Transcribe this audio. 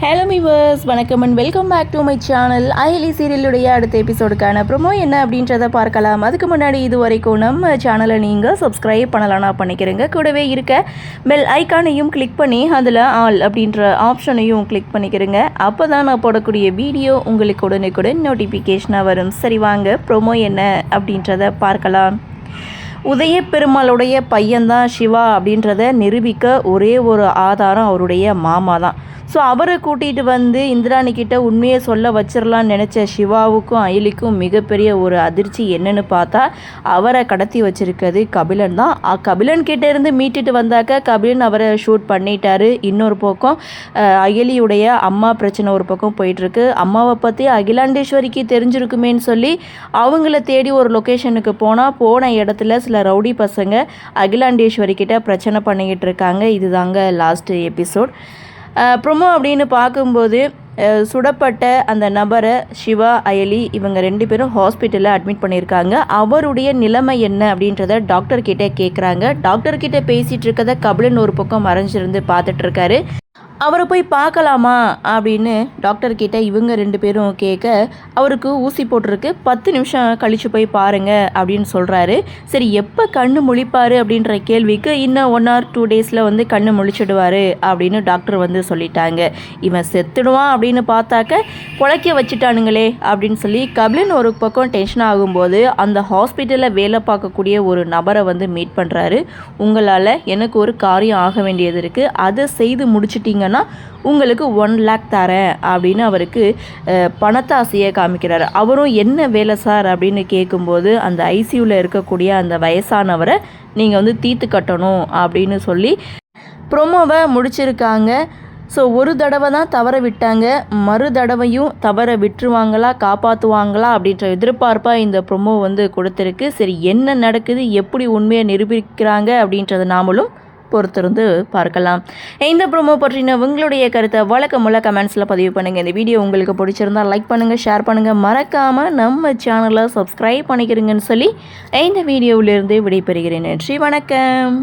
Hello மீவர்ஸ், வணக்கம் and welcome back to my channel. Ayali சீரியலுடைய அடுத்த எபிசோடுக்கான ப்ரோமோ என்ன அப்படின்றத பார்க்கலாம். அதுக்கு முன்னாடி இது வரைக்கும் நம்ம சேனலை நீங்கள் சப்ஸ்கிரைப் பண்ணலாம்னா பண்ணிக்கிறேங்க. கூடவே இருக்க பெல் ஐக்கானையும் கிளிக் பண்ணி அதில் ஆல் அப்படின்ற ஆப்ஷனையும் கிளிக் பண்ணிக்கிறேங்க. அப்போ தான் நான் போடக்கூடிய வீடியோ உங்களுக்கு உடனுக்குடன் நோட்டிஃபிகேஷனாக வரும். சரி வாங்க, ப்ரோமோ என்ன அப்படின்றத பார்க்கலாம். உதய பெருமாளுடைய பையன்தான் சிவா அப்படின்றத நிரூபிக்க ஒரே ஒரு ஆதாரம் அவருடைய மாமா தான். ஸோ அவரை கூட்டிகிட்டு வந்து இந்திராணிக்கிட்ட உண்மையை சொல்ல வச்சிடலான்னு நினச்ச சிவாவுக்கும் அயலிக்கும் மிகப்பெரிய ஒரு அதிர்ச்சி என்னன்னு பார்த்தா, அவரை கடத்தி வச்சிருக்கிறது கபிலன் தான். கபிலன் கிட்டேருந்து மீட்டுட்டு வந்தாக்க கபிலன் அவரை ஷூட் பண்ணிட்டாரு. இன்னொரு பக்கம் அயலியுடைய அம்மா பிரச்சனை ஒரு பக்கம் போயிட்டுருக்கு. அம்மாவை பற்றி அகிலாண்டேஸ்வரிக்கு தெரிஞ்சிருக்குமேன்னு சொல்லி அவங்கள தேடி ஒரு லொக்கேஷனுக்கு போன இடத்துல சில ரவுடி பசங்க அகிலாண்டேஸ்வரி கிட்ட பிரச்சனை பண்ணிக்கிட்டு இருக்காங்க. இதுதாங்க லாஸ்ட் எபிசோட். ப்ரோமோ அப்படின்னு பார்க்கும்போது சுடப்பட்ட அந்த நபரை சிவா, அயலி இவங்க 2 பேரும் ஹாஸ்பிட்டலில் அட்மிட் பண்ணியிருக்காங்க. அவருடைய நிலைமை என்ன அப்படின்றத டாக்டர்கிட்ட கேட்குறாங்க. டாக்டர்கிட்ட பேசிகிட்டு இருக்கதை கபிலன் ஒரு பக்கம் மறைஞ்சிருந்து பார்த்துட்ருக்காரு. அவரை போய் பார்க்கலாமா அப்படின்னு டாக்டர்கிட்ட இவங்க 2 பேரும் கேட்க, அவருக்கு ஊசி போட்டிருக்கு, 10 நிமிஷம் கழித்து போய் பாருங்கள் அப்படின்னு சொல்கிறாரு. சரி, எப்போ கண்ணு முழிப்பார் அப்படின்ற கேள்விக்கு இன்னும் 1 or 2 டேஸில் வந்து கண்ணு முழிச்சிடுவார் அப்படின்னு டாக்டர் வந்து சொல்லிட்டாங்க. இவன் செத்துடுவான் அப்படின்னு பார்த்தாக்க குலைக்க வச்சுட்டானுங்களே அப்படின்னு சொல்லி கபிலன் ஒரு பக்கம் டென்ஷன் ஆகும்போது அந்த ஹாஸ்பிட்டலில் வேலை பார்க்கக்கூடிய ஒரு நபரை வந்து மீட் பண்ணுறாரு. உங்களால் எனக்கு ஒரு காரியம் ஆக வேண்டியது இருக்குது, அதை செய்து முடிச்சிட்டிங்க உங்களுக்கு 1 lakh தரேன் அப்படின்னு அவருக்கு பணத்தாசையை காமிக்கிறாரு. அவரும் என்ன வேலை சார் அப்படின்னு கேட்கும்போது, அந்த ஐசியூவில் இருக்கக்கூடிய அந்த வயசானவரை நீங்கள் வந்து தீர்த்து கட்டணும் அப்படின்னு சொல்லி ப்ரோமோவை முடிச்சிருக்காங்க. ஸோ ஒரு தடவை தான் தவற விட்டாங்க, மறு தடவையும் தவற விட்டுருவாங்களா, காப்பாற்றுவாங்களா அப்படின்ற எதிர்பார்ப்பாக இந்த ப்ரோமோ வந்து கொடுத்துருக்கு. சரி, என்ன நடக்குது, எப்படி உண்மையை நிரூபிக்கிறாங்க அப்படின்றத நாமளும் பொறுத்திருந்து பார்க்கலாம். இந்த ப்ரோமோ பற்றின உங்களுடைய கருத்தை வழக்கமுள்ள கமெண்ட்ஸில் பதிவு பண்ணுங்கள். இந்த வீடியோ உங்களுக்கு பிடிச்சிருந்தால் லைக் பண்ணுங்கள், ஷேர் பண்ணுங்கள், மறக்காமல் நம்ம சேனலை சப்ஸ்கிரைப் பண்ணிக்கிறீங்கன்னு சொல்லி இந்த வீடியோவிலிருந்து விடைபெறுகிறேன். நன்றி, வணக்கம்.